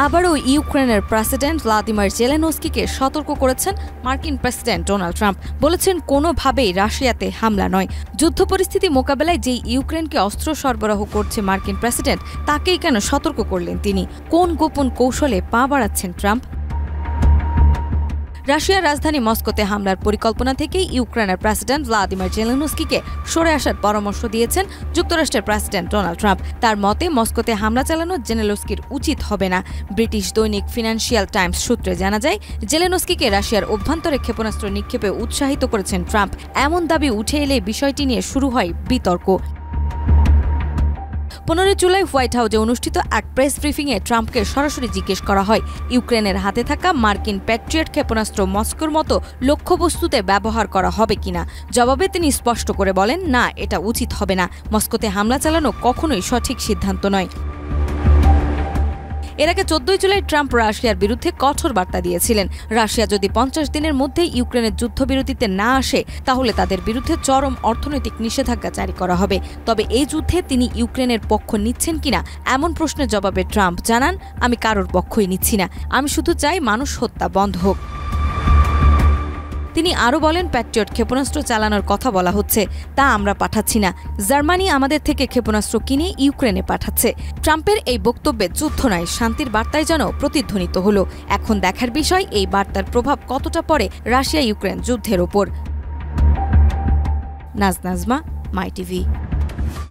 আবারও ইউক্রেনের president Vladimir জেলেনস্কিকে সতর্ক করেছেন মার্কিন প্রেসিডেন্ট ডোনাল্ড ট্রাম্প। বলেছেন, কোনোভাবেই রাশিয়াতে হামলা নয়। যুদ্ধ পরিস্থিতি মোকাবেলায় যেই ইউক্রেনকে অস্ত্র সরবরাহ করছে মার্কিন প্রেসিডেন্ট, তাকেই কেন সতর্ক করলেন তিনি? কোন গোপন কৌশলে পা বাড়াচ্ছেন ট্রাম্প? রাশিয়ার রাজধানী মস্কোতে হামলার পরিকল্পনা থেকেই ইউক্রেনের প্রেসিডেন্ট ভ্লাদিমির জেলেনস্কিকে সরে আসার পরামর্শ দিয়েছেন যুক্তরাষ্ট্রের প্রেসিডেন্ট ডোনাল্ড ট্রাম্প। তার মতে, মস্কোতে হামলা চালানো জেলেনস্কির উচিত হবে না। ব্রিটিশ দৈনিক ফিনান্সিয়াল টাইমস সূত্রে জানা যায়, জেলেনস্কিকে রাশিয়ার অভ্যন্তরে ক্ষেপণাস্ত্র নিক্ষেপে উৎসাহিত করেছেন ট্রাম্প। এমন দাবি উঠে এলে বিষয়টি নিয়ে শুরু হয় বিতর্ক। 15 জুলাই হোয়াইট হাউসে অনুষ্ঠিত এক প্রেস ব্রিফিংয়ে ট্রাম্পকে সরাসরি জিজ্ঞেস করা হয়, ইউক্রেনের হাতে থাকা মার্কিন প্যাট্রিয়ট ক্ষেপণাস্ত্র মস্কোর মতো লক্ষ্যবস্তুতে ব্যবহার করা হবে কিনা। জবাবে তিনি স্পষ্ট করে বলেন, না, এটা উচিত হবে না। মস্কোতে হামলা চালানো কখনোই সঠিক সিদ্ধান্ত নয়। এর আগে 14 জুলাই ট্রাম্প রাশিয়ার বিরুদ্ধে কঠোর বার্তা দিয়েছিলেন। রাশিয়া যদি 50 দিনের মধ্যে ইউক্রেনের যুদ্ধবিরতিতে না আসে, তাহলে তাদের বিরুদ্ধে চরম অর্থনৈতিক নিষেধাজ্ঞা জারি করা হবে। তবে এই যুদ্ধে তিনি ইউক্রেনের পক্ষ নিচ্ছেন কিনা এমন প্রশ্নের জবাবে ট্রাম্প জানান, আমি কারোর পক্ষই নিচ্ছি না। আমি শুধু চাই মানুষ হত্যা বন্ধ হোক। তিনি আরও বলেন, প্যাট্রিয়ট ক্ষেপণাস্ত্র চালানোর কথা বলা হচ্ছে, তা আমরা পাঠাচ্ছি না। জার্মানি আমাদের থেকে ক্ষেপণাস্ত্র কিনে ইউক্রেনে পাঠাচ্ছে। ট্রাম্পের এই বক্তব্যে যুদ্ধ নয়, শান্তির বার্তায় যেন প্রতিধ্বনিত হলো। এখন দেখার বিষয়, এই বার্তার প্রভাব কতটা পড়ে রাশিয়া ইউক্রেন যুদ্ধের ওপর। নাজমা, মাই টিভি।